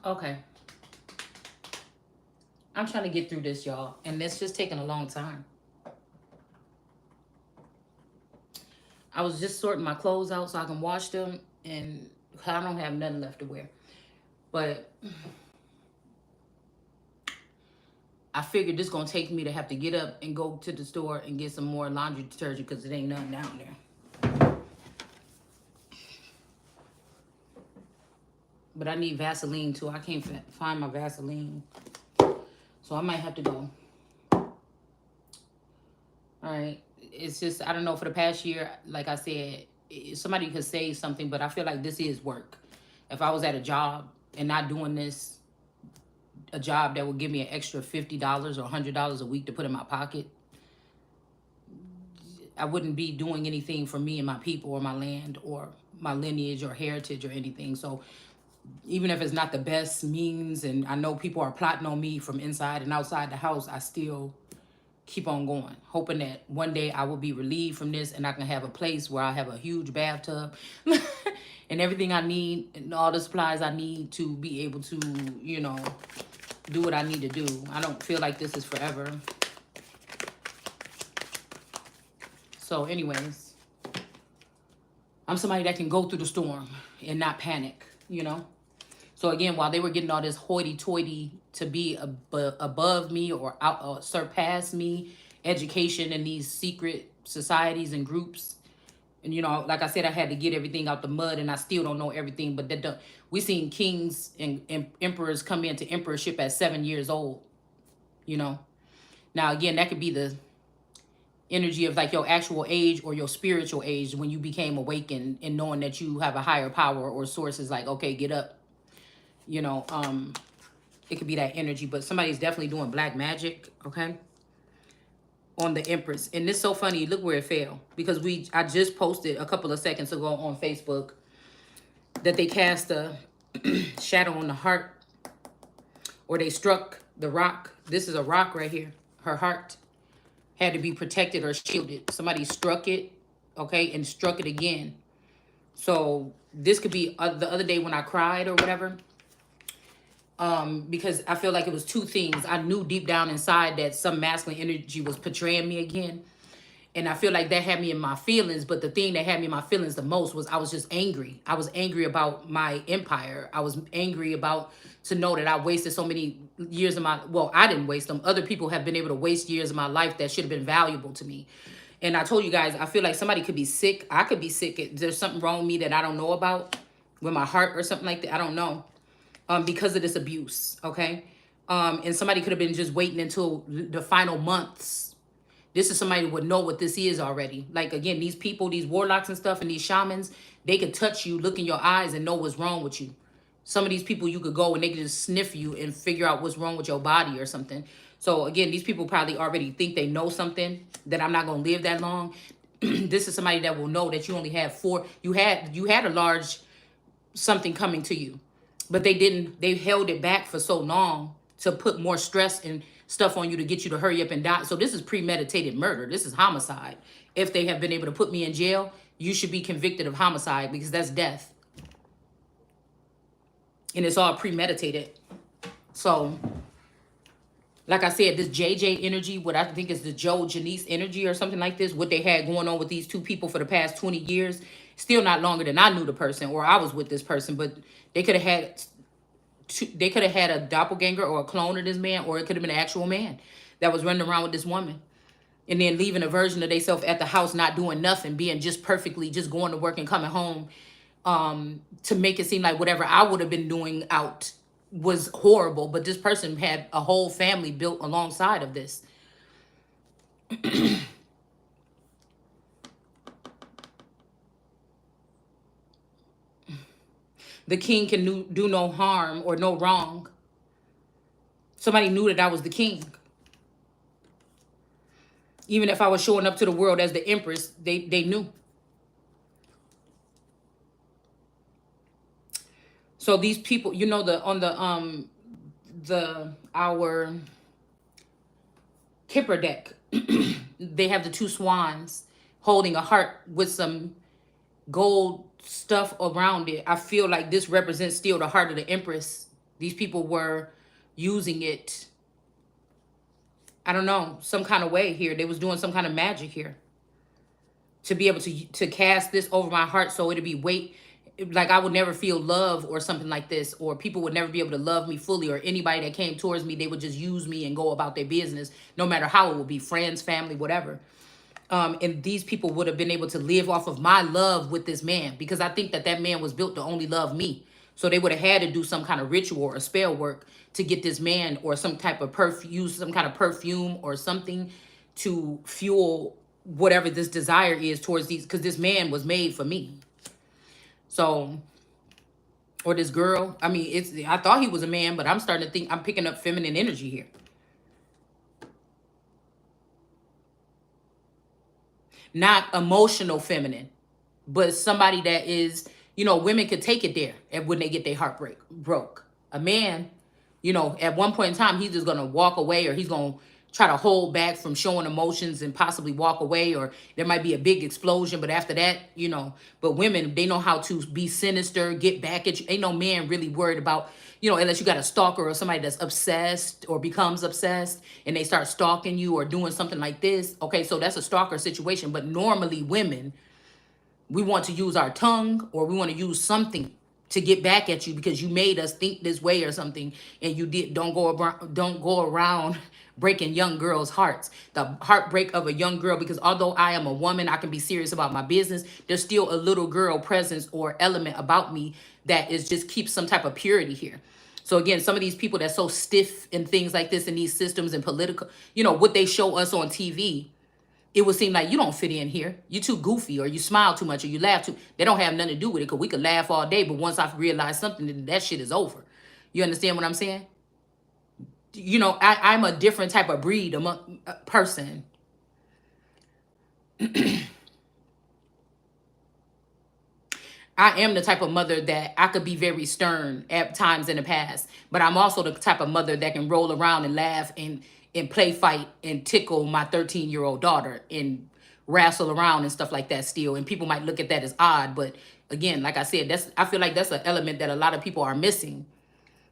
Okay. I'm trying to get through this, y'all. And it's just taking a long time. I was just sorting my clothes out so I can wash them. And I don't have nothing left to wear. But I figured this going to take me to have to get up and go to the store and get some more laundry detergent because it ain't nothing down there. But I need Vaseline too. I can't find my Vaseline. So I might have to go. All right. It's just, I don't know, for the past year, like I said, somebody could say something, but I feel like this is work. If I was at a job and not doing this, a job that would give me an extra $50 or $100 a week to put in my pocket, I wouldn't be doing anything for me and my people or my land or my lineage or heritage or anything. So even if it's not the best means, and I know people are plotting on me from inside and outside the house, I still keep on going, hoping that one day I will be relieved from this and I can have a place where I have a huge bathtub and everything I need and all the supplies I need to be able to, you know, do what I need to do. I don't feel like this is forever. So anyways, I'm somebody that can go through the storm and not panic, you know? So again, while they were getting all this hoity-toity to be above me or surpass me, education in these secret societies and groups, and you know, like I said, I had to get everything out the mud, and I still don't know everything. But we seen kings and emperors come into emperorship at 7 years old. You know, now again, that could be the energy of like your actual age or your spiritual age when you became awakened and knowing that you have a higher power or source is like, okay, get up. You know, it could be that energy, but somebody's definitely doing black magic, okay, on the Empress. And it's so funny, look where it fell, because I just posted a couple of seconds ago on Facebook that they cast a shadow on the heart, or they struck the rock. This is a rock right here. Her heart had to be protected or shielded. Somebody struck it, okay, and struck it again. So this could be the other day when I cried or whatever. Because I feel like it was two things. I knew deep down inside that some masculine energy was portraying me again. And I feel like that had me in my feelings. But the thing that had me in my feelings the most was I was just angry. I was angry about my empire. I was angry about to know that I wasted so many years of my, well, I didn't waste them. Other people have been able to waste years of my life that should have been valuable to me. And I told you guys, I feel like somebody could be sick. I could be sick. There's something wrong with me that I don't know about with my heart or something like that. I don't know. Because of this abuse, okay? And somebody could have been just waiting until the final months. This is somebody who would know what this is already. Like, again, these people, these warlocks and stuff, and these shamans, they could touch you, look in your eyes, and know what's wrong with you. Some of these people, you could go and they could just sniff you and figure out what's wrong with your body or something. So, again, these people probably already think they know something, that I'm not going to live that long. This is somebody that will know that you only have you had a large something coming to you. But they held it back for so long to put more stress and stuff on you to get you to hurry up and die. So this is premeditated murder. This is homicide. If they have been able to put me in jail, you should be convicted of homicide because that's death. And it's all premeditated. So, like I said, this JJ energy, what I think is the Joe Janice energy or something like this, what they had going on with these two people for the past 20 years, still not longer than I knew the person or I was with this person, but they could have had a doppelganger or a clone of this man, or it could have been an actual man that was running around with this woman and then leaving a version of themselves at the house, not doing nothing, being just perfectly, just going to work and coming home, to make it seem like whatever I would have been doing out was horrible. But this person had a whole family built alongside of this. The king can do no harm or no wrong. Somebody knew that I was the king. Even if I was showing up to the world as the empress, they knew. So these people, you know, our Kipper deck, they have the two swans holding a heart with some gold stuff around it. I feel like this represents still the heart of the empress These people were using it, I don't know, some kind of way here. They was doing some kind of magic here to be able to cast this over my heart, so it'd be weight, like I would never feel love or something like this, or people would never be able to love me fully, or anybody that came towards me, they would just use me and go about their business, no matter how it would be, friends, family, whatever. And these people would have been able to live off of my love with this man, because I think that that man was built to only love me. So they would have had to do some kind of ritual or spell work to get this man, or some type of perfume, use some kind of perfume or something to fuel whatever this desire is towards these, because this man was made for me. So, or this girl, I mean, I thought he was a man, but I'm starting to think I'm picking up feminine energy here. Not emotional feminine, but somebody that is, women could take it there, and when they get their heart broke. A man, at one point in time, he's just gonna walk away, or he's gonna try to hold back from showing emotions and possibly walk away, or there might be a big explosion, but after that, but women, they know how to be sinister, get back at you. Ain't no man really worried about, unless you got a stalker or somebody that's obsessed or becomes obsessed and they start stalking you or doing something like this. Okay, so that's a stalker situation. But normally women, we want to use our tongue, or we want to use something to get back at you because you made us think this way or something, and you don't go around breaking young girls' hearts. The heartbreak of a young girl, because although I am a woman, I can be serious about my business, there's still a little girl presence or element about me that is just keeps some type of purity here. So again, some of these people that's so stiff and things like this in these systems and political, what they show us on TV, it would seem like you don't fit in here. You too goofy, or you smile too much, or you laugh too. They don't have nothing to do with it, because we could laugh all day, but once I've realized something, then that shit is over. You understand what I'm saying? I'm a different type of breed, among person. I am the type of mother that I could be very stern at times in the past, but I'm also the type of mother that can roll around and laugh and play fight and tickle my 13-year-old daughter and wrestle around and stuff like that still. And people might look at that as odd, but again, like I said, I feel like that's an element that a lot of people are missing,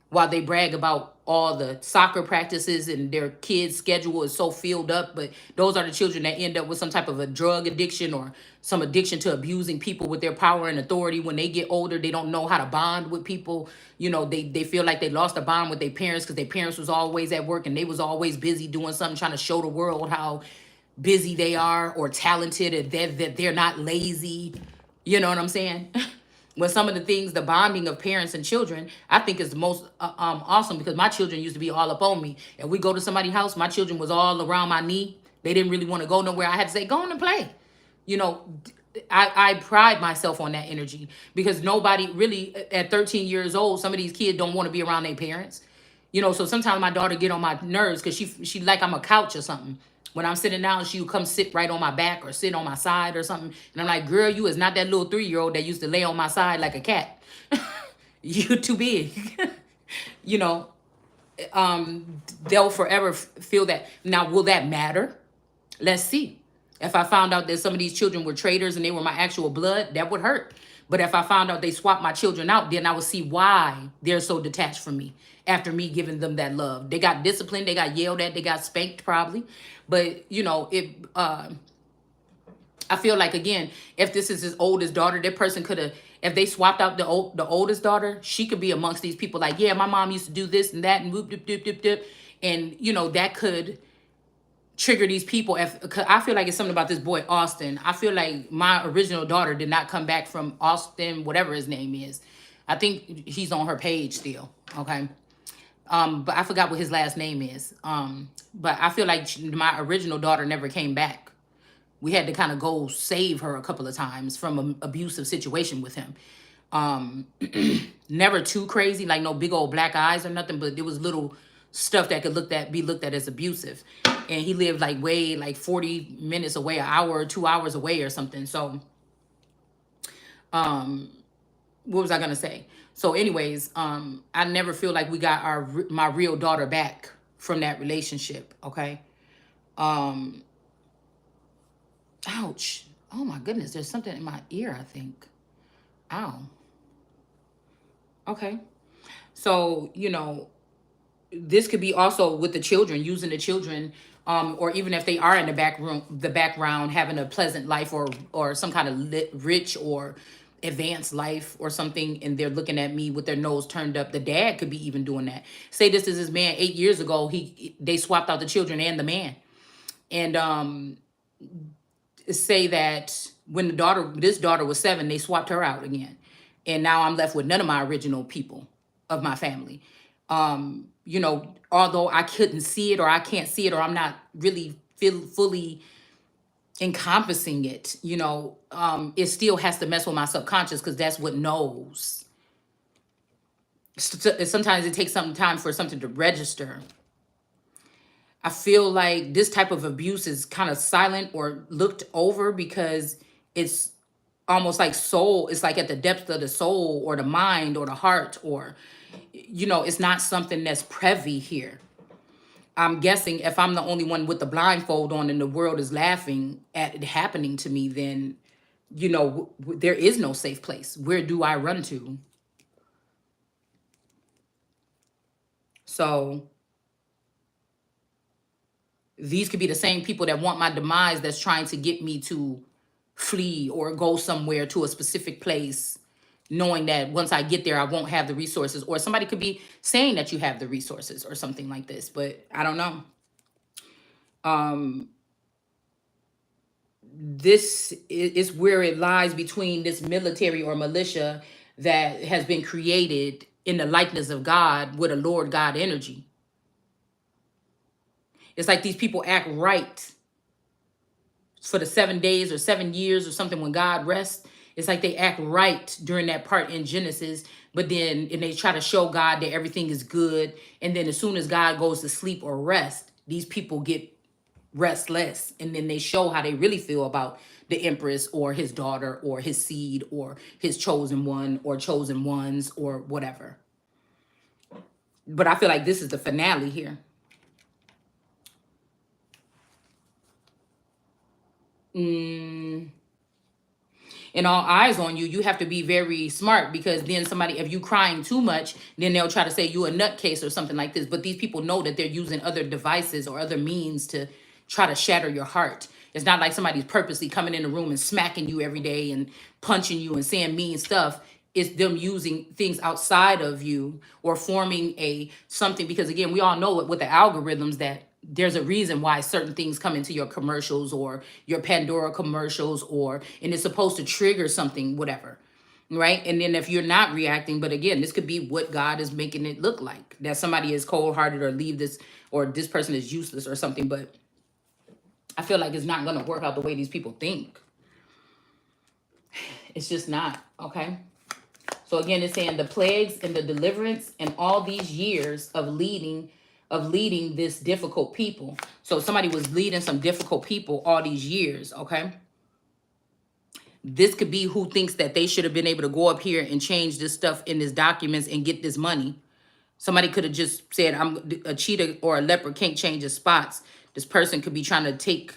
while they brag about all the soccer practices and their kids' schedule is so filled up. But those are the children that end up with some type of a drug addiction, or some addiction to abusing people with their power and authority. When they get older, they don't know how to bond with people. They feel like they lost a bond with their parents, because their parents was always at work and they was always busy doing something, trying to show the world how busy they are, or talented, and that they're not lazy. You know what I'm saying? When some of the things, the bonding of parents and children, I think is the most awesome, because my children used to be all up on me. And we go to somebody's house, my children was all around my knee. They didn't really want to go nowhere. I had to say, go on and play. You know, I pride myself on that energy, because nobody really, at 13 years old, some of these kids don't want to be around their parents. So sometimes my daughter get on my nerves, because she like I'm a couch or something. When I'm sitting down, she would come sit right on my back or sit on my side or something. And I'm like, girl, you is not that little 3-year-old that used to lay on my side like a cat. You too big. you know, they'll forever feel that. Now, will that matter? Let's see. If I found out that some of these children were traitors and they were my actual blood, that would hurt. But if I found out they swapped my children out, then I would see why they're so detached from me after me giving them that love. They got disciplined, they got yelled at, they got spanked probably. But, I feel like, again, if this is his oldest daughter, that person could have, if they swapped out the oldest daughter, she could be amongst these people like, yeah, my mom used to do this and that and whoop, dip, dip, dip, dip. And, that could trigger these people. I feel like it's something about this boy, Austin. I feel like my original daughter did not come back from Austin, whatever his name is. I think he's on her page still, okay? But I forgot what his last name is. But I feel like my original daughter never came back. We had to kind of go save her a couple of times from an abusive situation with him. Never too crazy, like no big old black eyes or nothing, but there was little stuff that could be looked at as abusive. And he lived like 40 minutes away, an hour or 2 hours away or something. So, what was I gonna say? So anyways, I never feel like we got my real daughter back from that relationship. Okay. Ouch. Oh my goodness. There's something in my ear, I think. Ow. Okay. So, this could be also with the children, using the children, or even if they are in the back room, the background, having a pleasant life, or some kind of rich or advanced life or something, and they're looking at me with their nose turned up. The dad could be even doing that. Say this is his man 8 years ago. They swapped out the children and the man, and say that when this daughter was 7, they swapped her out again, and now I'm left with none of my original people of my family. Although I couldn't see it, or I can't see it, or I'm not really feel fully encompassing it, it still has to mess with my subconscious, because that's what knows. Sometimes it takes some time for something to register. I feel like this type of abuse is kind of silent or looked over, because it's almost like soul. It's like at the depths of the soul or the mind or the heart, or, it's not something that's privy here. I'm guessing if I'm the only one with the blindfold on and the world is laughing at it happening to me, then, there is no safe place. Where do I run to? So these could be the same people that want my demise, that's trying to get me to flee or go somewhere to a specific place, knowing that once I get there, I won't have the resources. Or somebody could be saying that you have the resources or something like this, but I don't know. This is where it lies between this military or militia that has been created in the likeness of God with a Lord God energy. It's like these people act right for the 7 days or 7 years or something when God rests. It's like they act right during that part in Genesis, but then and they try to show God that everything is good. And then as soon as God goes to sleep or rest, these people get restless. And then they show how they really feel about the Empress or his daughter or his seed or his chosen one or chosen ones or whatever. But I feel like this is the finale here. And all eyes on you, you have to be very smart, because then somebody, if you crying too much, then they'll try to say you a nutcase or something like this. But these people know that they're using other devices or other means to try to shatter your heart. It's not like somebody's purposely coming in the room and smacking you every day and punching you and saying mean stuff. It's them using things outside of you or forming a something, because again, we all know it with the algorithms that there's a reason why certain things come into your commercials or your Pandora commercials, or and it's supposed to trigger something, whatever, right? And then if you're not reacting, but again, this could be what God is making it look like, that somebody is cold-hearted or leave this, or this person is useless or something. But I feel like it's not going to work out the way these people think. It's just not. Okay. So again, it's saying the plagues and the deliverance and all these years of leading this difficult people. So somebody was leading some difficult people all these years, okay? This could be who thinks that they should have been able to go up here and change this stuff in these documents and get this money. Somebody could have just said, I'm a cheetah or a leopard can't change his spots. This person could be trying to take,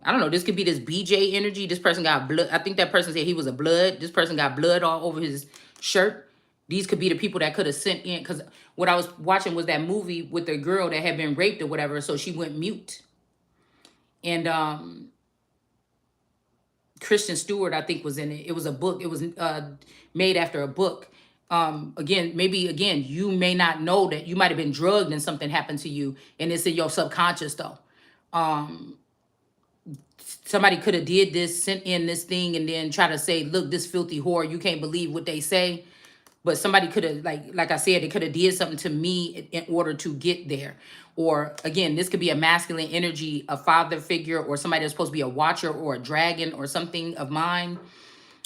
I don't know, this could be this BJ energy. This person got blood. I think that person said he was a blood. This person got blood all over his shirt. These could be the people that could have sent in, because what I was watching was that movie with the girl that had been raped or whatever, so she went mute. And Christian Stewart, I think, was in it. It was a book. It was made after a book. Maybe you may not know that you might have been drugged and something happened to you, and it's in your subconscious though. Somebody could have did this, sent in this thing, and then try to say, look, this filthy whore, you can't believe what they say. But somebody could have, like I said, they could have did something to me in order to get there. Or again, this could be a masculine energy, a father figure, or somebody that's supposed to be a watcher or a dragon or something of mine.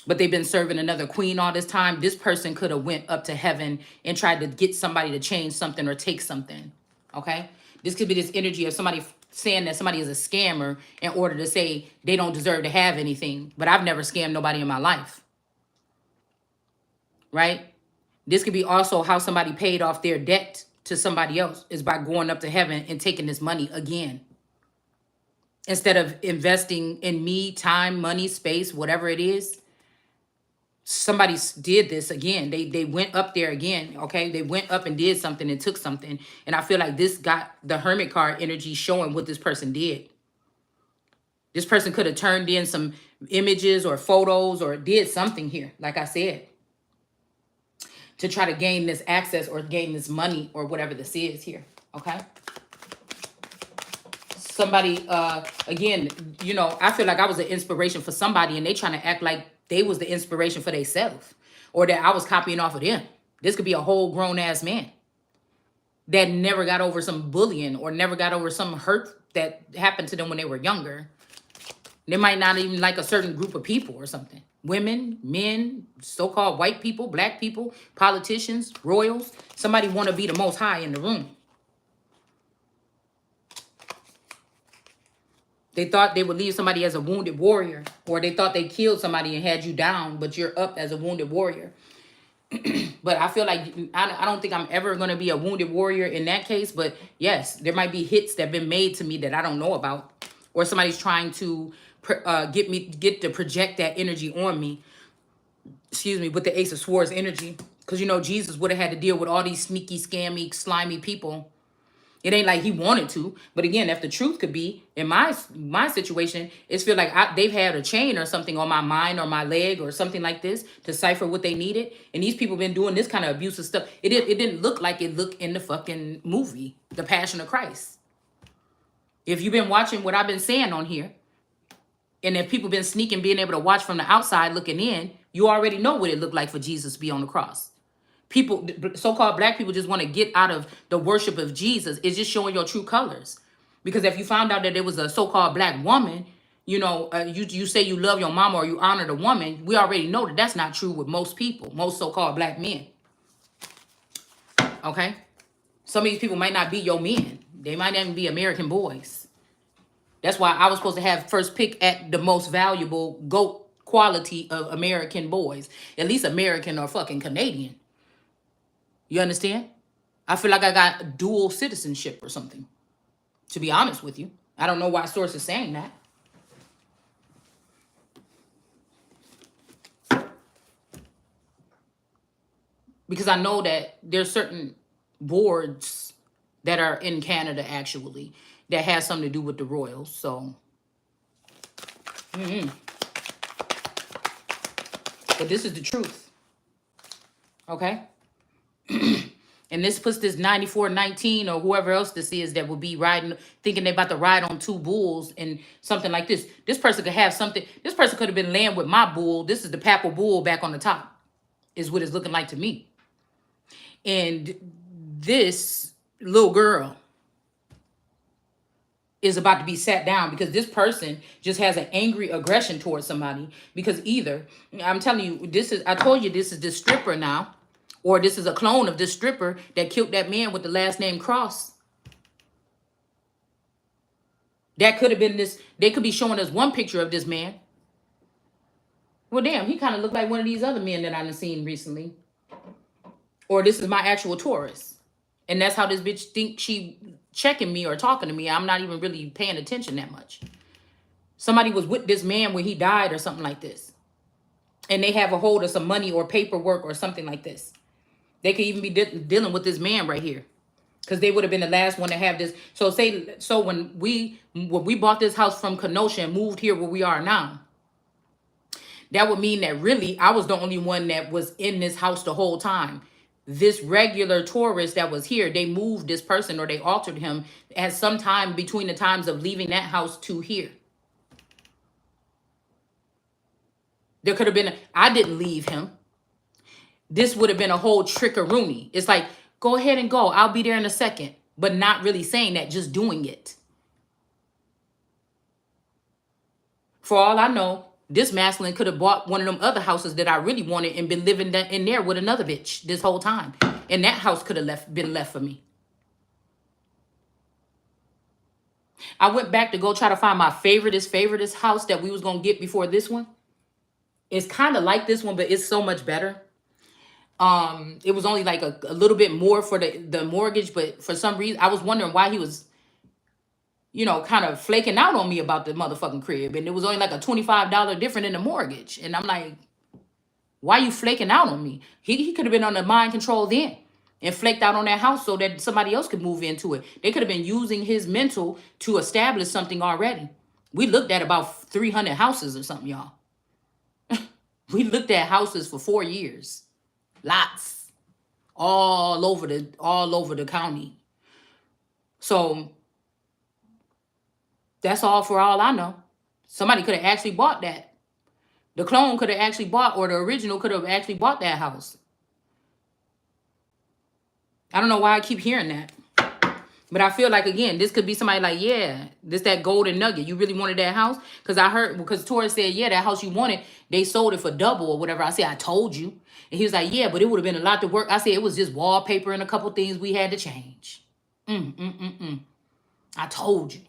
But they've been serving another queen all this time. This person could have went up to heaven and tried to get somebody to change something or take something. Okay? This could be this energy of somebody saying that somebody is a scammer in order to say they don't deserve to have anything. But I've never scammed nobody in my life. Right? This could be also how somebody paid off their debt to somebody else, is by going up to heaven and taking this money again. Instead of investing in me, time, money, space, whatever it is. somebody did this again. They went up there again, okay? They went up and did something and took something. And I feel like this got the Hermit card energy showing what this person did. This person could have turned in some images or photos or did something here, like I said, to try to gain this access or gain this money or whatever this is here, okay? Somebody, again, you know, I feel like I was an inspiration for somebody and they trying to act like they was the inspiration for themselves or that I was copying off of them. This could be a whole grown-ass man that never got over some bullying or never got over some hurt that happened to them when they were younger. They might not even like a certain group of people or something. Women, men, so-called white people, black people, politicians, royals. Somebody want to be the most high in the room. They thought they would leave somebody as a wounded warrior, or they thought they killed somebody and had you down, but you're up as a wounded warrior. But I feel like I don't think I'm ever going to be a wounded warrior in that case. But yes, there might be hits that have been made to me that I don't know about, or somebody's trying to get to project that energy on me. Excuse me, with the Ace of Swords energy, because you know Jesus would have had to deal with all these sneaky, scammy, slimy people. It ain't like he wanted to, but again, if the truth could be in my situation, it's feel like they've had a chain or something on my mind or my leg or something like this to cipher what they needed. And these people been doing this kind of abusive stuff. It didn't look like it looked in the fucking movie, The Passion of Christ. If you've been watching what I've been saying on here, and if people been sneaking, being able to watch from the outside looking in, you already know what it looked like for Jesus to be on the cross. People, so-called black people, just want to get out of the worship of Jesus. It's just showing your true colors. Because if you found out that there was a so-called black woman, you know, you say you love your mama or you honor the woman, we already know that that's not true with most people, most so-called black men. Okay? Some of these people might not be your men. They might not even be American boys. That's why I was supposed to have first pick at the most valuable GOAT quality of American boys. At least American or fucking Canadian. You understand? I feel like I got dual citizenship or something. To be honest with you. I don't know why source is saying that. Because I know that there's certain boards that are in Canada actually that has something to do with the royals. So, but this is the truth. Okay? And this puts this 9419 or whoever else this is that would be riding, thinking they're about to ride on two bulls and something like this. This person could have something. This person could have been laying with my bull. This is the papal bull back on the top, is what it's looking like to me. And this little girl is about to be sat down because this person just has an angry aggression towards somebody. Because either, I'm telling you, I told you this is the stripper now. Or this is a clone of this stripper that killed that man with the last name Cross. That could have been this. They could be showing us one picture of this man. Well, damn, he kind of looked like one of these other men that I've seen recently. Or this is my actual Taurus. And that's how this bitch thinks she checking me or talking to me. I'm not even really paying attention that much. Somebody was with this man when he died or something like this. And they have a hold of some money or paperwork or something like this. They could even be dealing with this man right here. Because they would have been the last one to have this. So when we bought this house from Kenosha and moved here where we are now, that would mean that really I was the only one that was in this house the whole time. This regular tourist that was here, they moved this person or they altered him at some time between the times of leaving that house to here. There could have been, I didn't leave him. This would have been a whole trickeroony. It's like, go ahead and go. I'll be there in a second. But not really saying that, just doing it. For all I know, this masculine could have bought one of them other houses that I really wanted and been living in there with another bitch this whole time. And that house could have been left for me. I went back to go try to find my favoriteest house that we was going to get before this one. It's kind of like this one, but it's so much better. It was only like a little bit more for the mortgage, but for some reason, I was wondering why he was, you know, kind of flaking out on me about the motherfucking crib. And it was only like a $25 different in the mortgage. And I'm like, Why you flaking out on me? He could have been under mind control then and flaked out on that house so that somebody else could move into it. They could have been using his mental to establish something already. We looked at about 300 houses or something, y'all. We looked at houses for 4 years. Lots. All over the county. So that's all for all I know. Somebody could have actually bought that. The clone could have actually bought, or the original could have actually bought that house. I don't know why I keep hearing that. But I feel like, again, this could be somebody like, yeah, this that golden nugget. You really wanted that house? Because I heard, because Taurus said, yeah, that house you wanted, they sold it for double or whatever. I said, I told you. And he was like, yeah, but it would have been a lot to work. I said, it was just wallpaper and a couple things we had to change. I told you.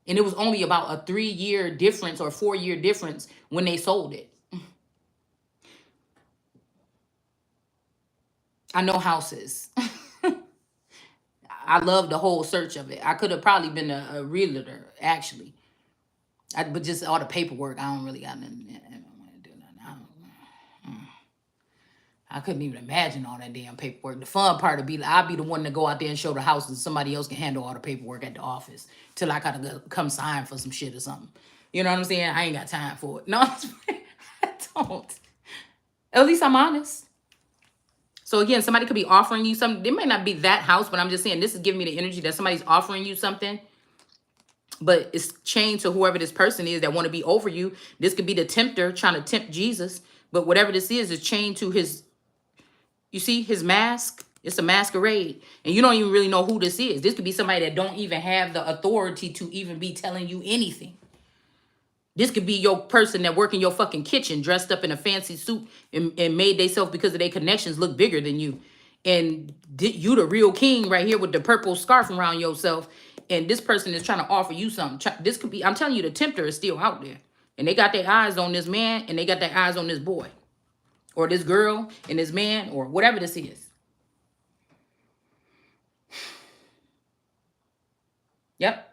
And it was only about a 3-year difference or 4-year difference when they sold it. I know houses. I love the whole search of it. I could have probably been a realtor, actually. But just all the paperwork, I don't really got nothing. I don't want to do nothing. I couldn't even imagine all that damn paperwork. The fun part would be, I'll be the one to go out there and show the house, and somebody else can handle all the paperwork at the office till I gotta come sign for some shit or something. You know what I'm saying? I ain't got time for it. No, I don't. At least I'm honest. So again, somebody could be offering you something. It may not be that house, but I'm just saying this is giving me the energy that somebody's offering you something, but it's chained to whoever this person is that want to be over you. This could be the tempter trying to tempt Jesus, but whatever this is chained to his, you see, his mask. It's a masquerade, and you don't even really know who this is. This could be somebody that don't even have the authority to even be telling you anything. This could be your person that work in your fucking kitchen dressed up in a fancy suit and made themselves, because of their connections, look bigger than you. And you the real king right here with the purple scarf around yourself. And this person is trying to offer you something. This could be, I'm telling you, the tempter is still out there. And they got their eyes on this man, and they got their eyes on this boy. Or this girl and this man, or whatever this is. Yep.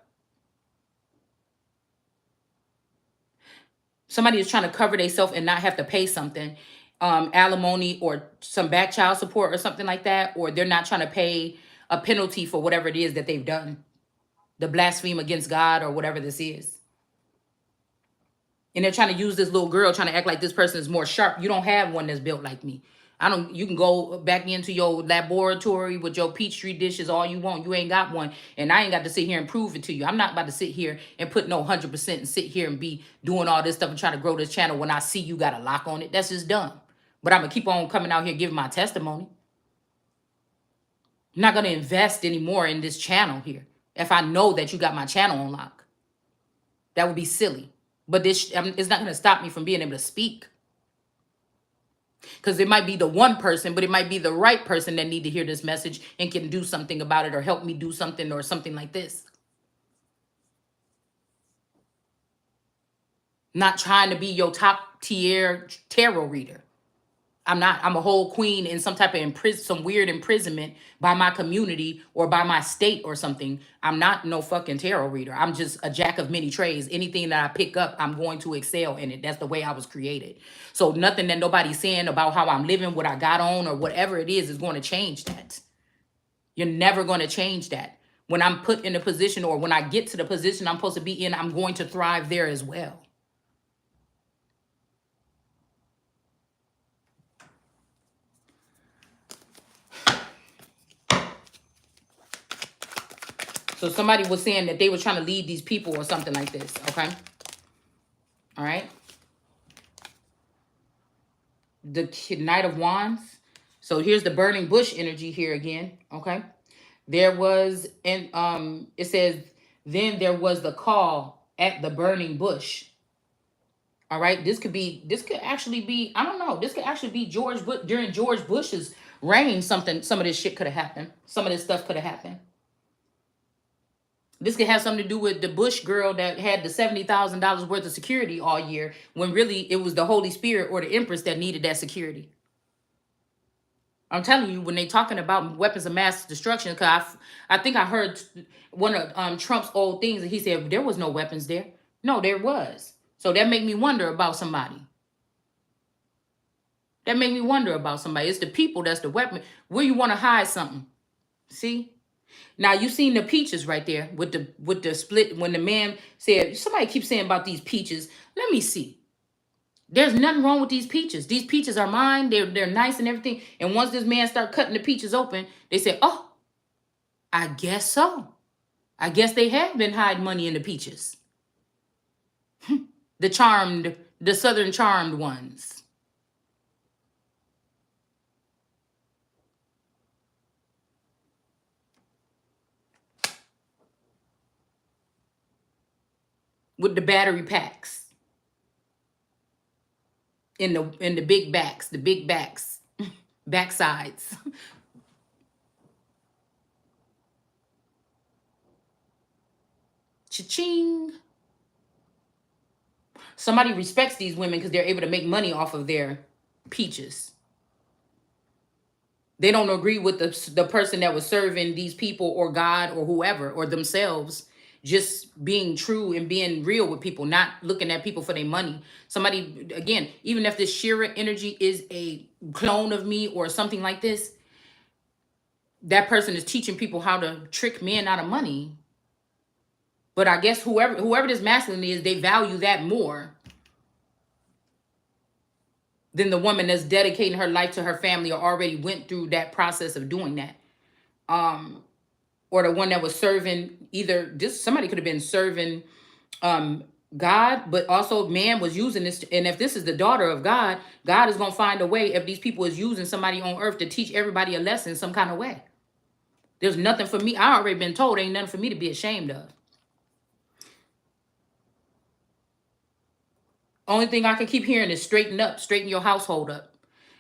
Somebody is trying to cover themselves and not have to pay something, alimony or some back child support or something like that, or they're not trying to pay a penalty for whatever it is that they've done, the blaspheme against God or whatever this is. And they're trying to use this little girl, trying to act like this person is more sharp. You don't have one that's built like me. You can go back into your laboratory with your Peachtree dishes all you want. You ain't got one. And I ain't got to sit here and prove it to you. I'm not about to sit here and put no 100% and sit here and be doing all this stuff and try to grow this channel when I see you got a lock on it. That's just dumb. But I'm going to keep on coming out here giving my testimony. I'm not going to invest anymore in this channel here if I know that you got my channel on lock. That would be silly. But this it's not going to stop me from being able to speak. Because it might be the one person, but it might be the right person that need to hear this message and can do something about it or help me do something or something like this. Not trying to be your top tier tarot reader. I'm not. I'm a whole queen in some type of some weird imprisonment by my community or by my state or something. I'm not no fucking tarot reader. I'm just a jack of many trades. Anything that I pick up, I'm going to excel in it. That's the way I was created. So nothing that nobody's saying about how I'm living, what I got on, or whatever it is going to change that. You're never going to change that. When I'm put in a position, or when I get to the position I'm supposed to be in, I'm going to thrive there as well. So somebody was saying that they were trying to lead these people or something like this, okay? All right. The Knight of Wands. So here's the burning bush energy here again, okay? There was, and it says, then there was the call at the burning bush. All right, this could actually be, I don't know, this could actually be during George Bush's reign, some of this shit could have happened. Some of this stuff could have happened. This could have something to do with the Bush girl that had the $70,000 worth of security all year, when really it was the Holy Spirit or the Empress that needed that security. I'm telling you, when they talking about weapons of mass destruction, because I think I heard one of Trump's old things, and he said there was no weapons there. No, there was. So that made me wonder about somebody. That make me wonder about somebody. It's the people that's the weapon. Where you want to hide something. See? Now you seen the peaches right there with the split when the man said, somebody keeps saying about these peaches. Let me see. There's nothing wrong with these peaches. These peaches are mine. They're nice and everything. And once this man start cutting the peaches open, they say, oh, I guess so. I guess they have been hiding money in the peaches. The southern charmed ones. With the battery packs. In the big backs, backsides. Cha-ching. Somebody respects these women because they're able to make money off of their peaches. They don't agree with the person that was serving these people or God or whoever or themselves, just being true and being real with people, not looking at people for their money. Somebody, again, even if this Shira energy is a clone of me or something like this, that person is teaching people how to trick men out of money. But I guess whoever this masculine is, they value that more than the woman that's dedicating her life to her family or already went through that process of doing that. Or the one that was serving somebody could have been serving God, but also man was using this. And if this is the daughter of God, God is going to find a way if these people is using somebody on earth to teach everybody a lesson some kind of way. There's nothing for me. I already been told ain't nothing for me to be ashamed of. Only thing I can keep hearing is straighten your household up.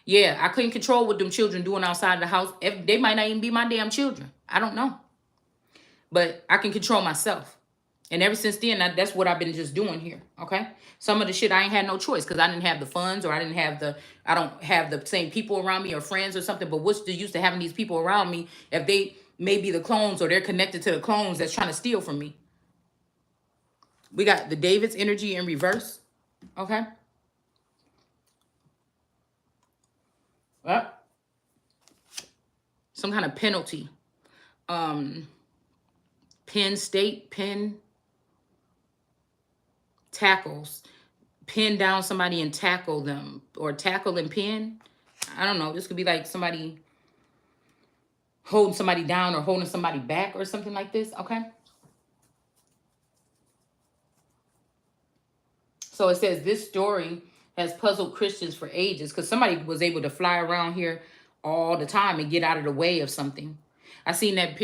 Yeah, I couldn't control what them children doing outside of the house. They might not even be my damn children. I don't know. But I can control myself. And ever since then, that's what I've been just doing here, okay? Some of the shit I ain't had no choice because I didn't have the funds or I don't have the same people around me or friends or something. But what's the use to having these people around me if they may be the clones or they're connected to the clones that's trying to steal from me? We got the David's energy in reverse. Okay. Well, some kind of penalty. Pin tackles. Pin down somebody and tackle them. Or tackle and pin. I don't know. This could be like somebody holding somebody down or holding somebody back or something like this. Okay. So it says this story has puzzled Christians for ages because somebody was able to fly around here all the time and get out of the way of something. I seen that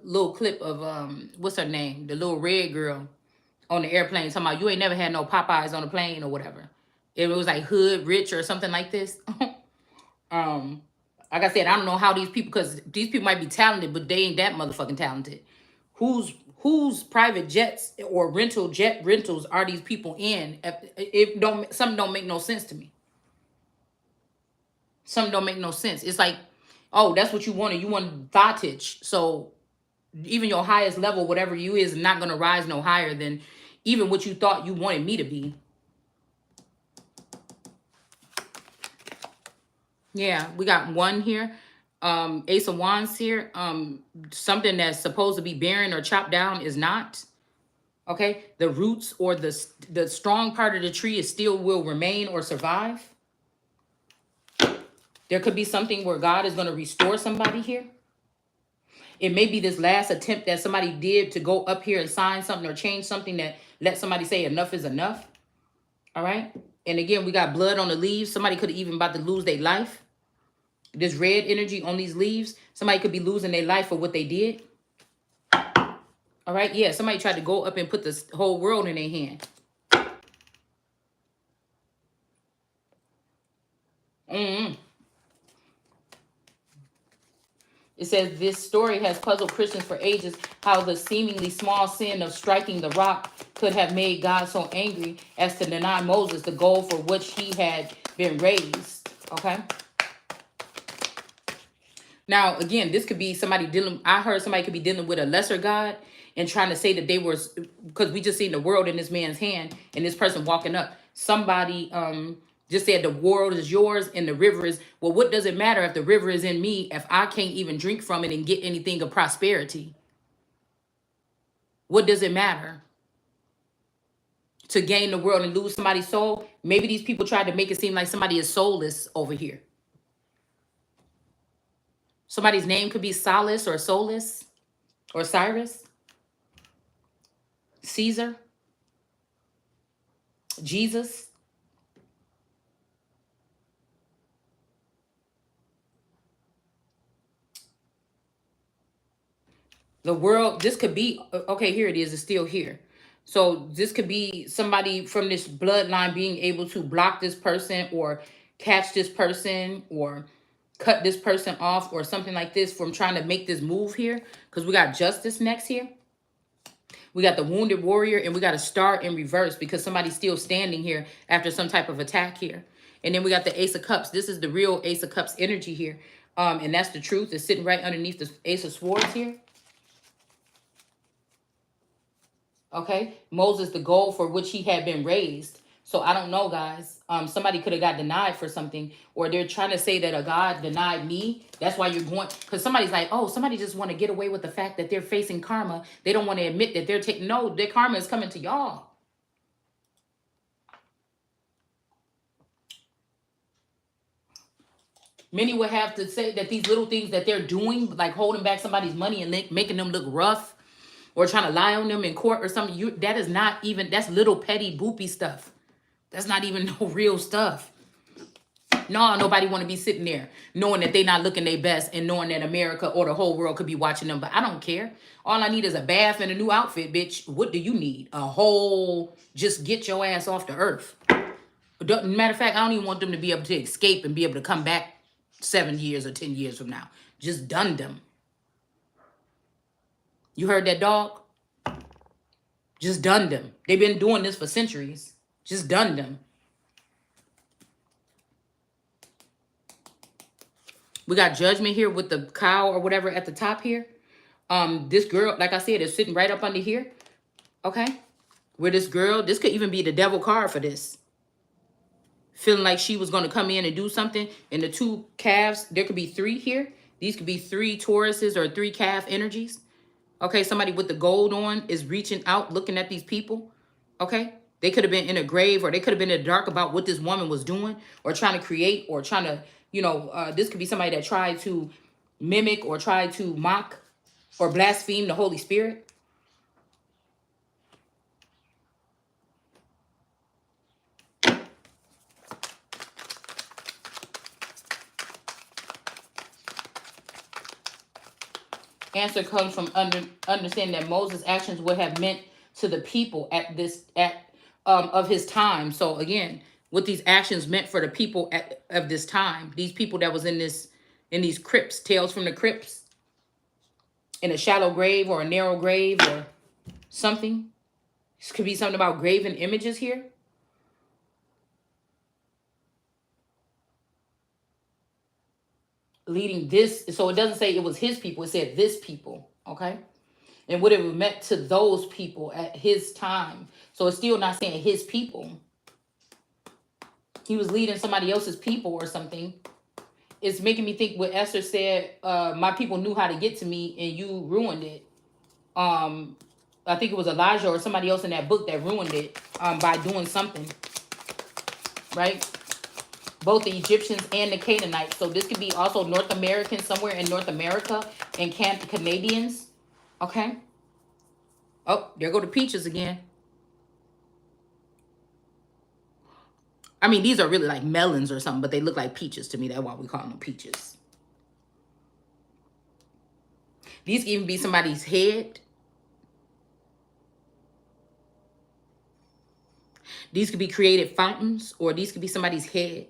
little clip of what's her name, the little red girl on the airplane talking about you ain't never had no Popeyes on the plane or whatever. It was like hood rich or something like this. Like I said, I don't know how these people, because these people might be talented, but they ain't that motherfucking talented. Whose private jets or jet rentals are these people in? Something don't make no sense to me. Something don't make no sense. It's like, oh, that's what you wanted. You want thoughtage. So even your highest level, whatever you is not gonna rise no higher than even what you thought you wanted me to be. Yeah, we got one here. Ace of Wands here. Something that's supposed to be barren or chopped down is not. Okay, the roots or the strong part of the tree is still will remain or survive. There could be something where God is going to restore somebody here. It may be this last attempt that somebody did to go up here and sign something or change something that let somebody say enough is enough. All right. And again, we got blood on the leaves. Somebody could have even about to lose their life. This red energy on these leaves, somebody could be losing their life for what they did. All right, yeah, somebody tried to go up and put this whole world in their hand. It says this story has puzzled Christians for ages, how the seemingly small sin of striking the rock could have made God so angry as to deny Moses the goal for which he had been raised. Okay. Now, again, this could be somebody I heard somebody could be dealing with a lesser God and trying to say that they were, because we just seen the world in this man's hand and this person walking up. Somebody Just said the world is yours and the river is, well, what does it matter if the river is in me if I can't even drink from it and get anything of prosperity? What does it matter? To gain the world and lose somebody's soul? Maybe these people tried to make it seem like somebody is soulless over here. Somebody's name could be Solace or Solus or Cyrus, Caesar, Jesus. The world, this could be, okay, here it is, it's still here. So this could be somebody from this bloodline being able to block this person or catch this person or cut this person off or something like this from trying to make this move here. Because we got justice next here. We got the wounded warrior and we got a star in reverse because somebody's still standing here after some type of attack here. And then we got the Ace of Cups. This is the real Ace of Cups energy here. And that's the truth. It's sitting right underneath the Ace of Swords here. Okay, Moses, the goal for which he had been raised. So I don't know, guys. Somebody could have got denied for something, or they're trying to say that a God denied me. That's why you're going, because somebody's like, oh, somebody just want to get away with the fact that they're facing karma. They don't want to admit that they're taking, no, their karma is coming to y'all. Many would have to say that these little things that they're doing, like holding back somebody's money and making them look rough, or trying to lie on them in court or something, that is not even, that's little petty boopy stuff. That's not even no real stuff. No, nobody want to be sitting there knowing that they not looking their best and knowing that America or the whole world could be watching them. But I don't care. All I need is a bath and a new outfit, bitch. What do you need? A whole, just get your ass off the earth. Matter of fact, I don't even want them to be able to escape and be able to come back 7 years or 10 years from now. Just done them. You heard that, dog? Just done them. They've been doing this for centuries. Just done them. We got judgment here with the cow or whatever at the top here. This girl, like I said, is sitting right up under here. Okay? Where this girl, this could even be the devil card for this. Feeling like she was going to come in and do something. And the two calves, there could be 3 here. These could be 3 Tauruses or 3 calf energies. Okay, somebody with the gold on is reaching out, looking at these people. Okay? They could have been in a grave, or they could have been in the dark about what this woman was doing, or trying to create, or trying to, you know, this could be somebody that tried to mimic or try to mock or blaspheme the Holy Spirit. Answer comes from understanding that Moses' actions would have meant to the people of his time. So again, what these actions meant for the people of this time, these people that was in these crypts, tales from the crypts, in a shallow grave or a narrow grave or something. This could be something about graven images here. Leading this, so it doesn't say it was his people, it said this people, okay? And what it meant to those people at his time. So it's still not saying his people. He was leading somebody else's people or something. It's making me think what Esther said, my people knew how to get to me and you ruined it. I think it was Elijah or somebody else in that book that ruined it by doing something, right? Both the Egyptians and the Canaanites. So this could be also North Americans, somewhere in North America, and Canadians. Okay. Oh, there go the peaches again. I mean, these are really like melons or something, but they look like peaches to me. That's why we call them peaches. These can even be somebody's head. These could be created fountains, or these could be somebody's head.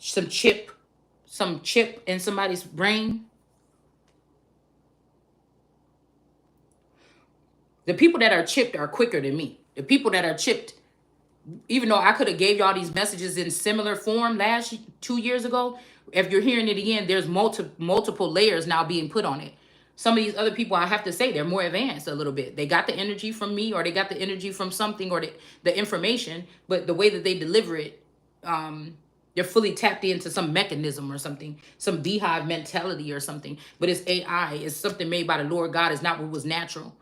Some chip in somebody's brain. The people that are chipped are quicker than me. The people that are chipped, even though I could have gave y'all these messages in similar form 2 years ago, if you're hearing it again, there's multiple layers now being put on it. Some of these other people, I have to say, they're more advanced a little bit. They got the energy from me, or they got the energy from something, or the information, but the way that they deliver it, they're fully tapped into some mechanism or something, some beehive mentality or something. But it's AI. It's something made by the Lord God. It's not what was natural.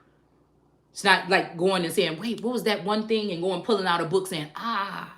It's not like going and saying, wait, what was that one thing? And going pulling out a book saying, ah.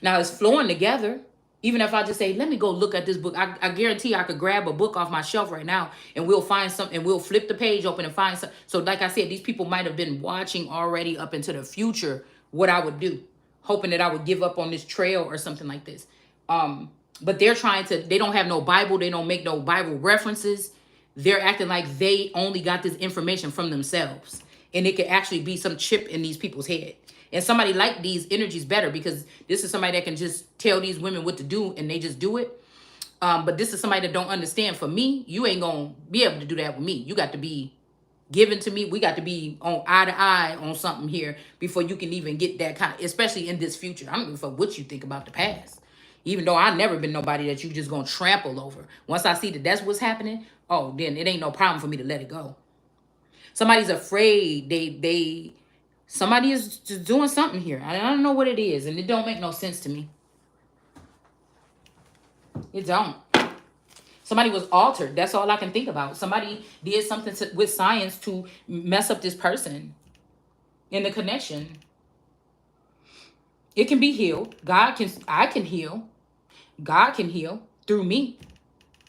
Now it's flowing together. Even if I just say, let me go look at this book, I guarantee I could grab a book off my shelf right now and we'll find something, and we'll flip the page open and find something. So like I said, these people might have been watching already up into the future what I would do, hoping that I would give up on this trail or something like this. But they're trying to, they don't have no Bible. They don't make no Bible references. They're acting like they only got this information from themselves. And it could actually be some chip in these people's head. And somebody like these energies better, because this is somebody that can just tell these women what to do and they just do it. But this is somebody that don't understand. For me, you ain't going to be able to do that with me. You got to be given to me. We got to be on eye to eye on something here before you can even get that kind of, especially in this future. I don't give a fuck what you think about the past. Even though I've never been nobody that you just going to trample over. Once I see that that's what's happening, oh, then it ain't no problem for me to let it go. Somebody's afraid. Somebody is just doing something here. I don't know what it is, and it don't make no sense to me. It don't. Somebody was altered. That's all I can think about. Somebody did something with science to mess up this person in the connection. It can be healed. I can heal. God can heal through me.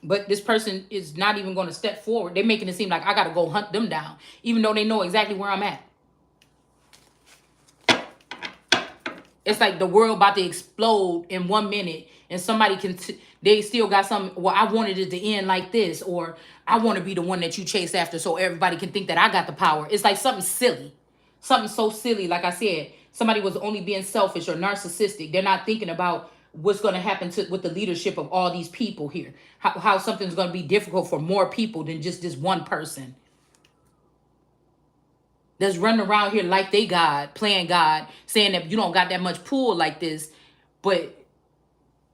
But this person is not even going to step forward. They're making it seem like I got to go hunt them down, even though they know exactly where I'm at. It's like the world about to explode in 1 minute, and somebody they still got something. Well, I wanted it to end like this, or I want to be the one that you chase after so everybody can think that I got the power. It's like something silly. Something so silly. Like I said, somebody was only being selfish or narcissistic. They're not thinking about what's going to happen with the leadership of all these people here. How something's going to be difficult for more people than just this one person that's running around here like they God, playing God, saying that you don't got that much pull like this, but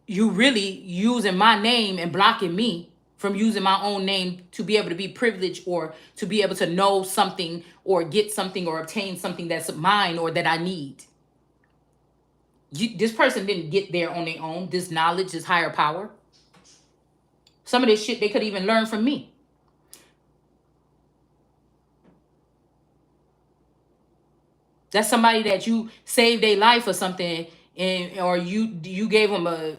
you really using my name and blocking me from using my own name to be able to be privileged, or to be able to know something or get something or obtain something that's mine or that I need. This person didn't get there on their own. This knowledge, this higher power. Some of this shit they could even learn from me. That's somebody that you saved their life or something, or you gave them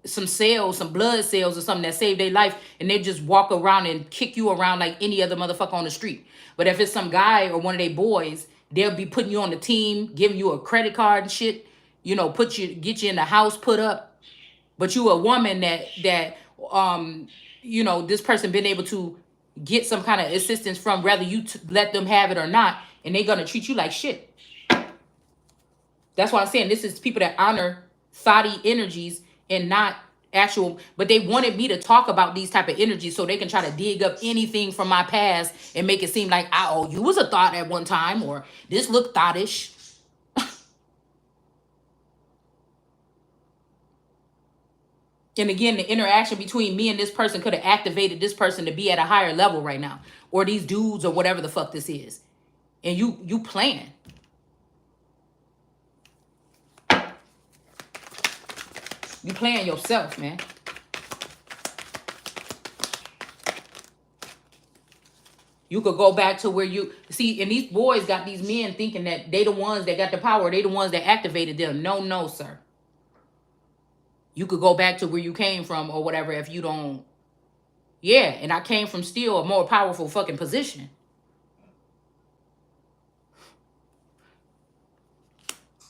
some cells, some blood cells or something that saved their life, and they just walk around and kick you around like any other motherfucker on the street. But if it's some guy or one of their boys, they'll be putting you on the team, giving you a credit card and shit, get you in the house put up. But you a woman that this person been able to get some kind of assistance from, whether you let them have it or not, and they're gonna treat you like shit. That's why I'm saying this is people that honor thoughty energies and not actual. But they wanted me to talk about these type of energies so they can try to dig up anything from my past and make it seem like, oh, you was a thought at one time, or this looked thoughtish. And again, the interaction between me and this person could have activated this person to be at a higher level right now, or these dudes, or whatever the fuck this is. And you playing. You playing yourself, man. You could go back to where you see, and these boys got these men thinking that they the ones that got the power, they the ones that activated them. No, sir. You could go back to where you came from or whatever if you don't. Yeah, and I came from still a more powerful fucking position.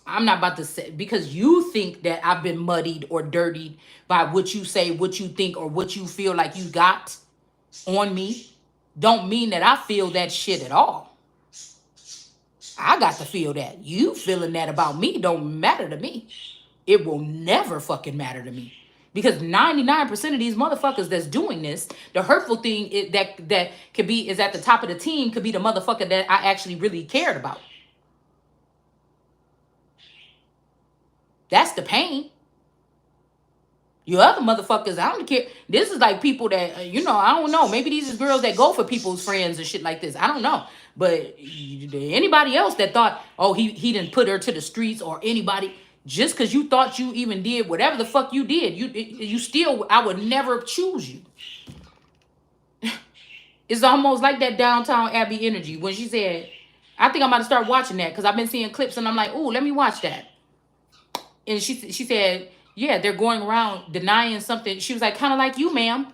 I'm not about to say, because you think that I've been muddied or dirtied by what you say, what you think, or what you feel like you got on me, don't mean that I feel that shit at all. I got to feel that. You feeling that about me don't matter to me. It will never fucking matter to me. Because 99% of these motherfuckers that's doing this, the hurtful thing is that could be is at the top of the team could be the motherfucker that I actually really cared about. That's the pain. You other motherfuckers, I don't care. This is like people that, I don't know. Maybe these is girls that go for people's friends and shit like this. I don't know. But anybody else that thought, oh, he didn't put her to the streets, or anybody, just because you thought you even did whatever the fuck you did, you still, I would never choose you. It's almost like that Downtown Abbey energy when she said, I think I'm about to start watching that because I've been seeing clips and I'm like, ooh, let me watch that. And she said, yeah, they're going around denying something. She was like, kind of like you, ma'am.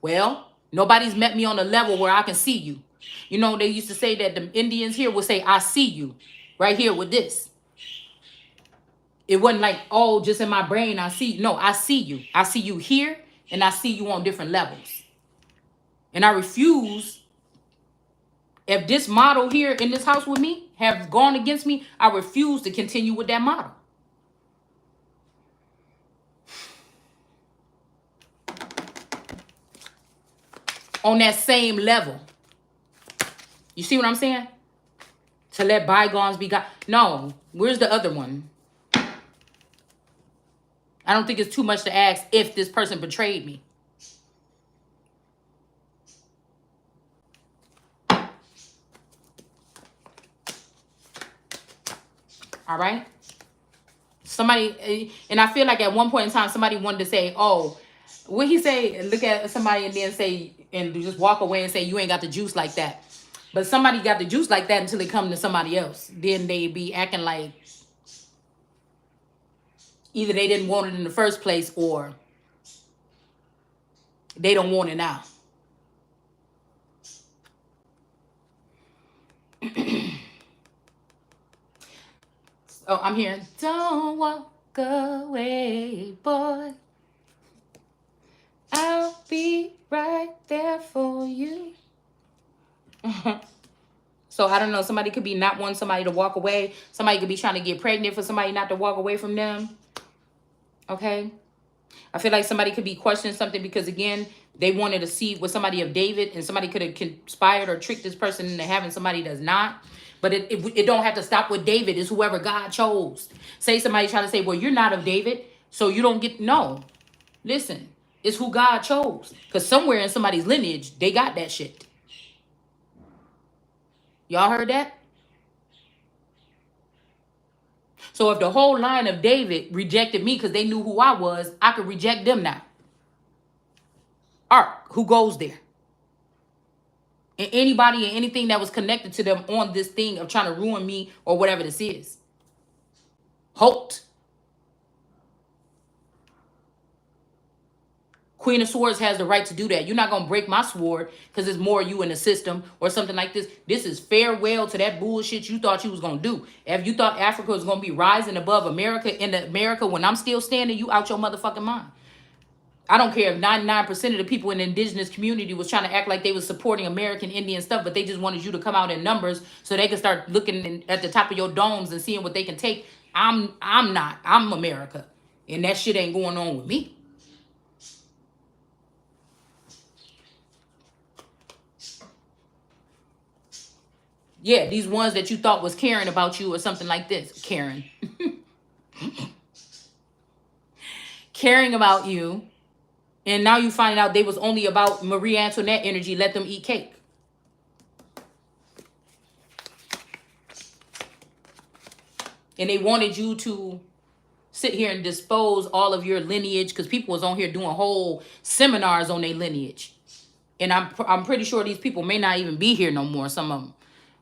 Well, nobody's met me on a level where I can see you. You know, they used to say that the Indians here would say, I see you right here with this. It wasn't like, oh, just in my brain, I see you. No, I see you. I see you here and I see you on different levels. And I refuse, if this model here in this house with me have gone against me, I refuse to continue with that model. On that same level. You see what I'm saying? To let bygones be gone. No, where's the other one? I don't think it's too much to ask if this person betrayed me. All right? Somebody, and I feel like at one point in time, somebody wanted to say, oh, what he say? Look at somebody and then say, and just walk away and say, you ain't got the juice like that. But somebody got the juice like that until they come to somebody else. Then they be acting like either they didn't want it in the first place or they don't want it now. Oh, I'm hearing, don't walk away, boy. I'll be right there for you. So I don't know. Somebody could be not wanting somebody to walk away. Somebody could be trying to get pregnant for somebody not to walk away from them. Okay. I feel like somebody could be questioning something because, again, they wanted to see with somebody of David, and somebody could have conspired or tricked this person into having somebody that's not. But it don't have to stop with David. It's whoever God chose. Say somebody trying to say, well, you're not of David, so you don't get. No. Listen, it's who God chose. Because somewhere in somebody's lineage, they got that shit. Y'all heard that? So if the whole line of David rejected me because they knew who I was, I could reject them now. Ark, who goes there? And anybody and anything that was connected to them on this thing of trying to ruin me or whatever this is. Holt. Queen of Swords has the right to do that. You're not going to break my sword because there's more of you in the system or something like this. This is farewell to that bullshit you thought you was going to do. If you thought Africa was going to be rising above America in America when I'm still standing, you out your motherfucking mind. I don't care if 99% of the people in the indigenous community was trying to act like they was supporting American Indian stuff, but they just wanted you to come out in numbers so they could start looking at the top of your domes and seeing what they can take. I'm not. I'm America. And that shit ain't going on with me. Yeah, these ones that you thought was caring about you or something like this. Caring. Caring about you. And now you find out they was only about Marie Antoinette energy. Let them eat cake. And they wanted you to sit here and dispose all of your lineage because people was on here doing whole seminars on their lineage. And I'm pretty sure these people may not even be here no more, some of them.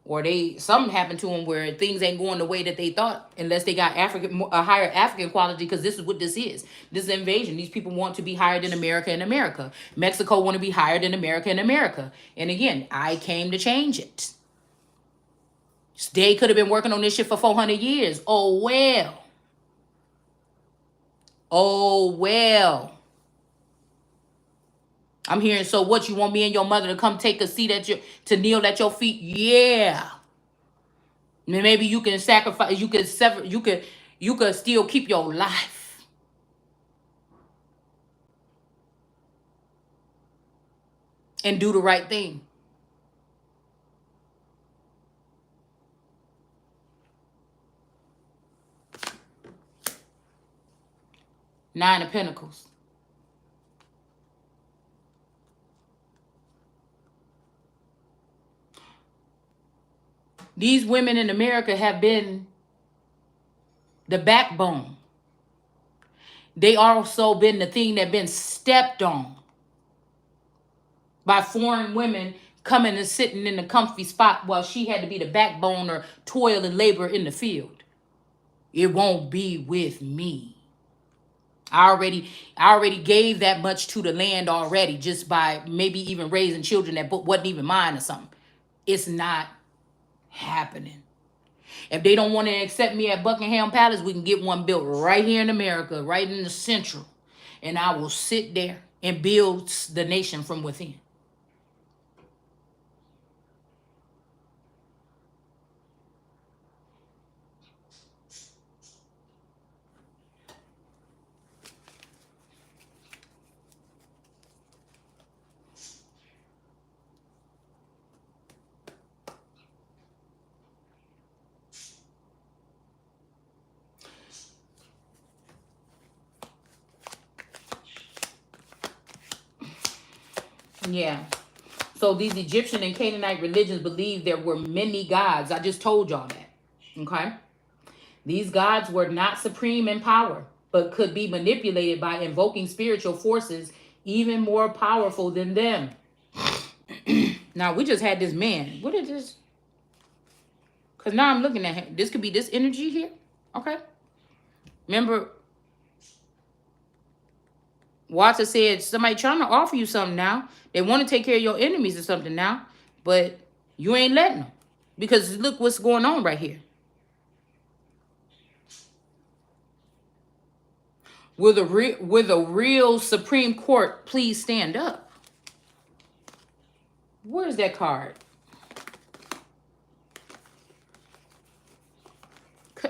Or something happened to them where things ain't going the way that they thought unless they got a higher African quality, because this is what this is. This is invasion. These people want to be higher than America and America. Mexico want to be higher than America and America. And again, I came to change it. They could have been working on this shit for 400 years. Oh, well. Oh, well. I'm hearing, so what, you want me and your mother to come take a seat to kneel at your feet? Yeah. Maybe you can sacrifice, you could still keep your life. And do the right thing. Nine of Pentacles. These women in America have been the backbone. They also been the thing that been stepped on by foreign women coming and sitting in a comfy spot while she had to be the backbone or toil and labor in the field. It won't be with me. I already gave that much to the land already, just by maybe even raising children that wasn't even mine or something. It's not happening. If they don't want to accept me at Buckingham Palace, we can get one built right here in America, right in the central. And I will sit there and build the nation from within. Yeah. So these Egyptian and Canaanite religions believed there were many gods. I just told y'all that. Okay. These gods were not supreme in power, but could be manipulated by invoking spiritual forces even more powerful than them. Now, we just had this man. What is this? Because now I'm looking at him. This could be this energy here. Okay. Remember, Walter said, somebody trying to offer you something now. They want to take care of your enemies or something now, but you ain't letting them. Because look what's going on right here. Will the real Supreme Court please stand up? Where's that card?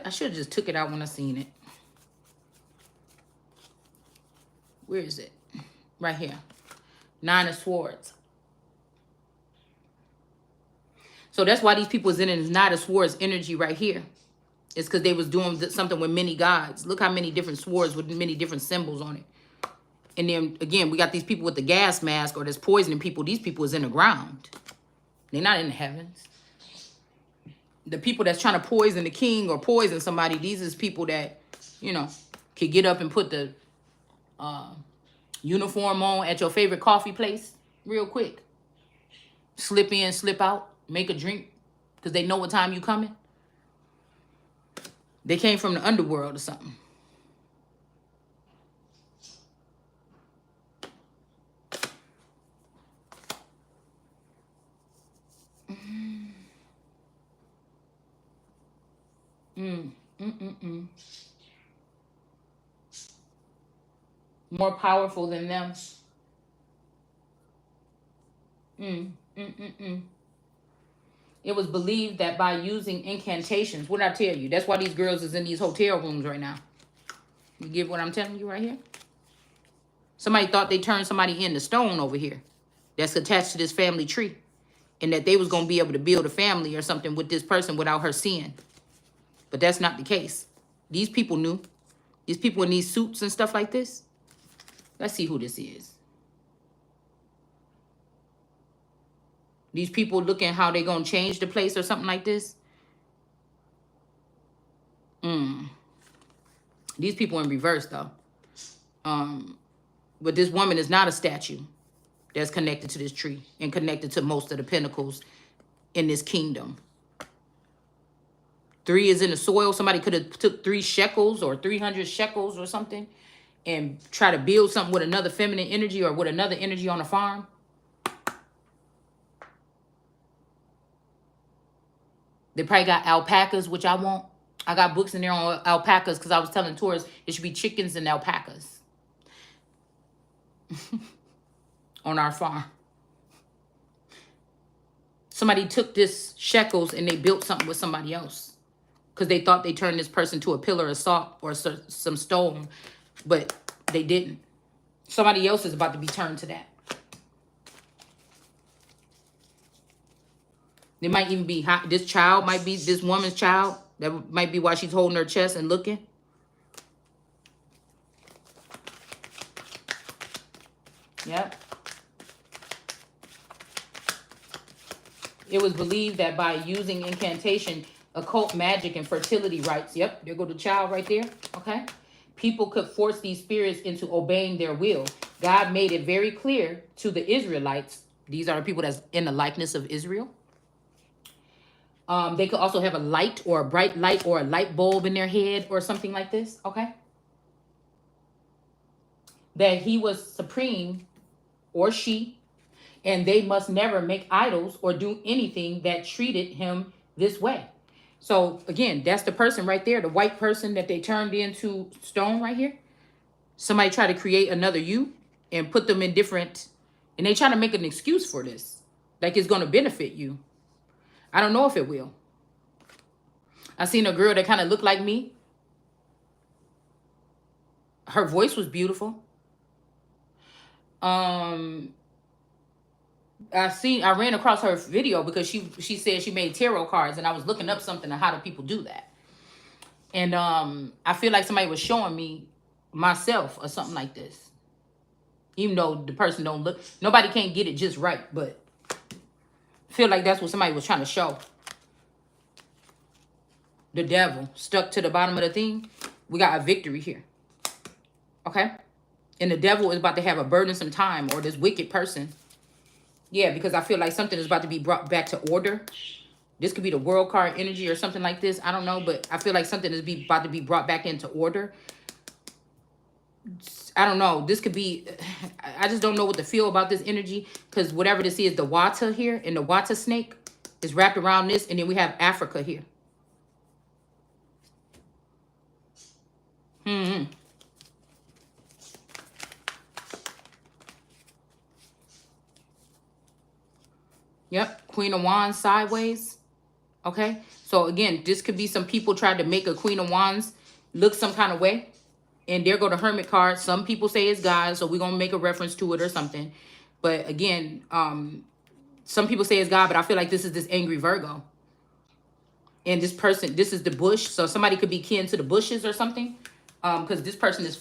I should have just took it out when I seen it. Where is it? Right here. Nine of Swords. So that's why these people was in this Nine of Swords energy right here. It's because they was doing something with many gods. Look how many different swords with many different symbols on it. And then, again, we got these people with the gas mask or that's poisoning people. These people is in the ground. They're not in the heavens. The people that's trying to poison the king or poison somebody, these is people that, you know, could get up and put the uniform on at your favorite coffee place real quick. Slip in, slip out, make a drink because they know what time you coming. They came from the underworld or something. More powerful than them. It was believed that by using incantations, what did I tell you? That's why these girls is in these hotel rooms right now. You get what I'm telling you right here? Somebody thought they turned somebody into stone over here that's attached to this family tree. And that they was going to be able to build a family or something with this person without her seeing. But that's not the case. These people knew. These people in these suits and stuff like this. Let's see who this is. These people looking how they going to change the place or something like this. These people in reverse, though. But this woman is not a statue that's connected to this tree and connected to most of the pentacles in this kingdom. 3 is in the soil. Somebody could have took 3 shekels or 300 shekels or something and try to build something with another feminine energy or with another energy on a farm. They probably got alpacas, which I want. I got books in there on alpacas because I was telling tourists it should be chickens and alpacas on our farm. Somebody took this shekels and they built something with somebody else because they thought they turned this person to a pillar of salt or some stone, but they didn't. Somebody else is about to be turned to that. It might even be this child, might be this woman's child. That might be why she's holding her chest and looking. Yep. It was believed that by using incantation, occult magic, and fertility rites, yep, there go the child right there, okay? People could force these spirits into obeying their will. God made it very clear to the Israelites. These are the people that's in the likeness of Israel. They could also have a light or a bright light or a light bulb in their head or something like this, okay? That he was supreme, or she, and they must never make idols or do anything that treated him this way. So again, that's the person right there, the white person that they turned into stone right here. Somebody tried to create another you and put them in different, and they trying to make an excuse for this. Like it's going to benefit you. I don't know if it will. I seen a girl that kind of looked like me. Her voice was beautiful. I ran across her video because she said she made tarot cards, and I was looking up something on how do people do that. And I feel like somebody was showing me myself or something like this. Even though the person don't look, nobody can't get it just right, but I feel like that's what somebody was trying to show. The devil stuck to the bottom of the thing. We got a victory here. Okay? And the devil is about to have a burdensome time, or this wicked person. Yeah, because I feel like something is about to be brought back to order. This could be the world card energy or something like this. I don't know, but I feel like something is about to be brought back into order. I don't know. This could be, I just don't know what to feel about this energy, because whatever this is, the Wata here, and the Wata snake is wrapped around this, and then we have Africa here. Yep, Queen of Wands sideways. Okay, so again, this could be some people tried to make a Queen of Wands look some kind of way. And there go the Hermit card. Some people say it's God, so we're going to make a reference to it or something. But again, some people say it's God, but I feel like this is this angry Virgo. And this person, this is the bush. So somebody could be kin to the bushes or something. Because this person is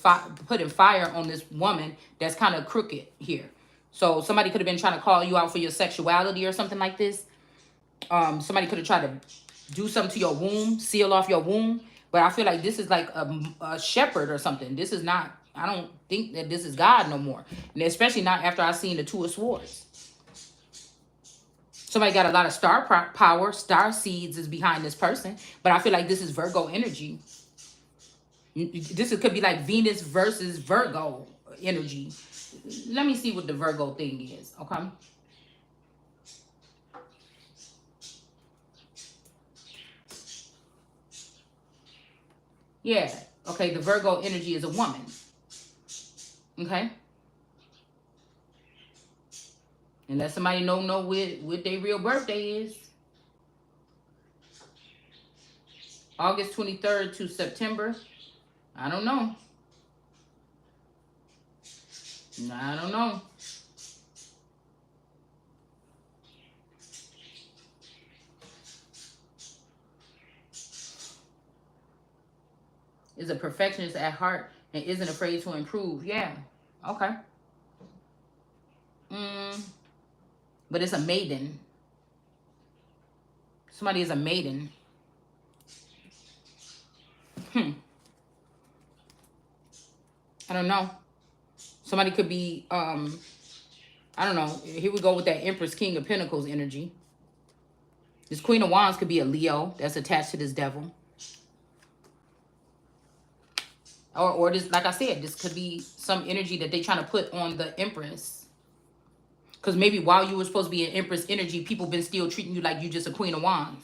putting fire on this woman that's kind of crooked here. So somebody could have been trying to call you out for your sexuality or something like this. Somebody could have tried to do something to your womb, seal off your womb. But I feel like this is like a shepherd or something. This is not, I don't think that this is God no more. And especially not after I seen the Two of Swords. Somebody got a lot of star power. Star seeds is behind this person. But I feel like this is Virgo energy. This could be like Venus versus Virgo energy. Let me see what the Virgo thing is, okay? Yeah, okay, the Virgo energy is a woman. Okay? Unless somebody don't know what their real birthday is. August 23rd to September. I don't know. I don't know. Is a perfectionist at heart and isn't afraid to improve. Yeah. Okay. But it's a maiden. Somebody is a maiden. I don't know. Somebody could be, I don't know. Here we go with that Empress King of Pentacles energy. This Queen of Wands could be a Leo that's attached to this devil. Or this, like I said, this could be some energy that they trying to put on the Empress. Because maybe while you were supposed to be an Empress energy, people been still treating you like you just a Queen of Wands.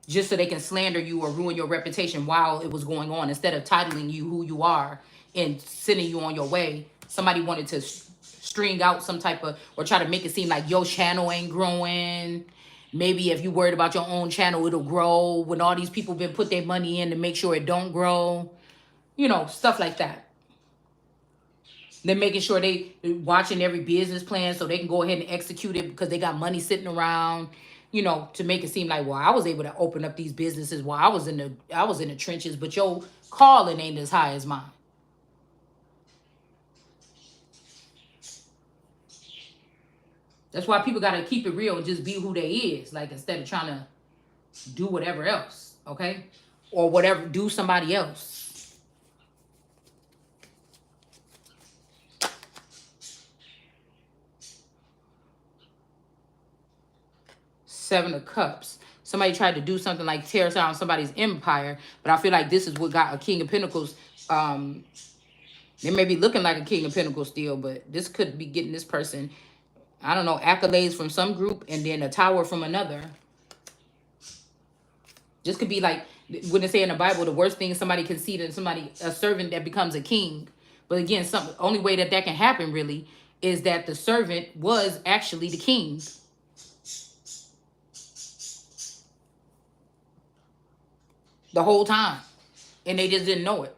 Just so they can slander you or ruin your reputation while it was going on. Instead of titling you who you are and sending you on your way, somebody wanted to string out some type of, or try to make it seem like your channel ain't growing. Maybe if you worried about your own channel, it'll grow. When all these people been put their money in to make sure it don't grow. You know, stuff like that. They're making sure they watching every business plan so they can go ahead and execute it because they got money sitting around, you know, to make it seem like, well, I was able to open up these businesses while I was in the trenches, but your calling ain't as high as mine. That's why people got to keep it real and just be who they is. Like, instead of trying to do whatever else, okay? Or whatever, do somebody else. Seven of Cups. Somebody tried to do something like tear down somebody's empire, but I feel like this is what got a King of Pentacles. They may be looking like a King of Pentacles still, but this could be getting this person, I don't know, accolades from some group and then a tower from another. This could be like, when they say in the Bible, the worst thing somebody can see than somebody, a servant that becomes a king. But again, only way that can happen really is that the servant was actually the king. The whole time. And they just didn't know it.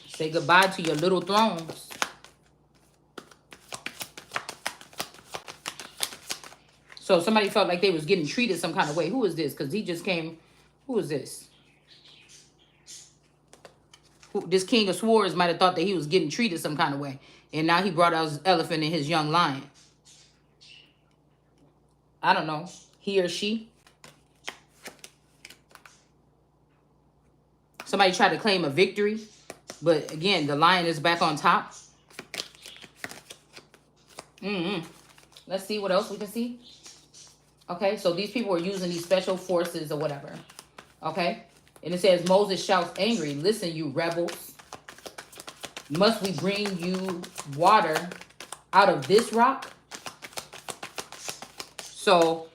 Say goodbye to your little thrones. So somebody felt like they was getting treated some kind of way. Who is this? Because he just came. Who is this? This King of Swords might have thought that he was getting treated some kind of way. And now he brought out his elephant and his young lion. I don't know. He or she. Somebody tried to claim a victory. But again, the lion is back on top. Let's see what else we can see. Okay, so these people are using these special forces or whatever. Okay, and it says Moses shouts angry. Listen, you rebels. Must we bring you water out of this rock? So,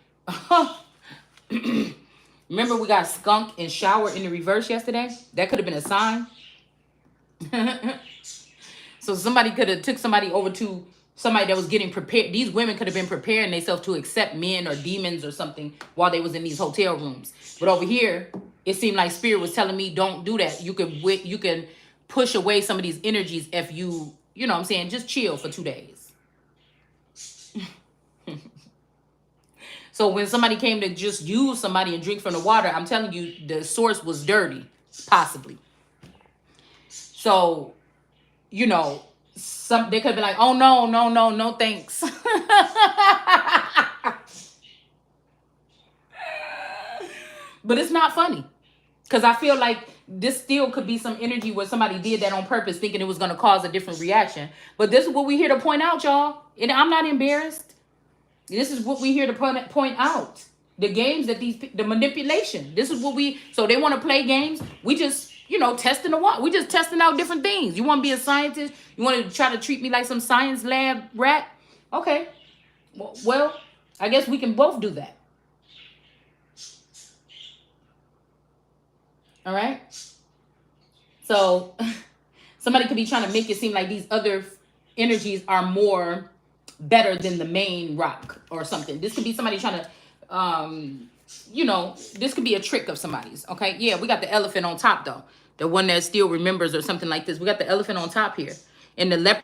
remember we got skunk and shower in the reverse yesterday? That could have been a sign. So somebody could have took somebody over to somebody that was getting prepared. These women could have been preparing themselves to accept men or demons or something while they was in these hotel rooms. But over here, it seemed like Spirit was telling me, don't do that. You can push away some of these energies if you know what I'm saying, just chill for 2 days. So when somebody came to just use somebody and drink from the water, I'm telling you, the source was dirty, possibly. So, you know, they could be like, oh, no, thanks. But it's not funny. Because I feel like this still could be some energy where somebody did that on purpose, thinking it was going to cause a different reaction. But this is what we here to point out, y'all. And I'm not embarrassed. This is what we here to point out. The games that the manipulation. This is what so they want to play games. We just, testing the water. We just testing out different things. You want to be a scientist? You want to try to treat me like some science lab rat? Okay. Well, I guess we can both do that. All right. So somebody could be trying to make it seem like these other energies are more better than the main rock or something. This could be somebody trying to, this could be a trick of somebody's. Okay. Yeah. We got the elephant on top though. The one that still remembers or something like this. We got the elephant on top here. And the leopard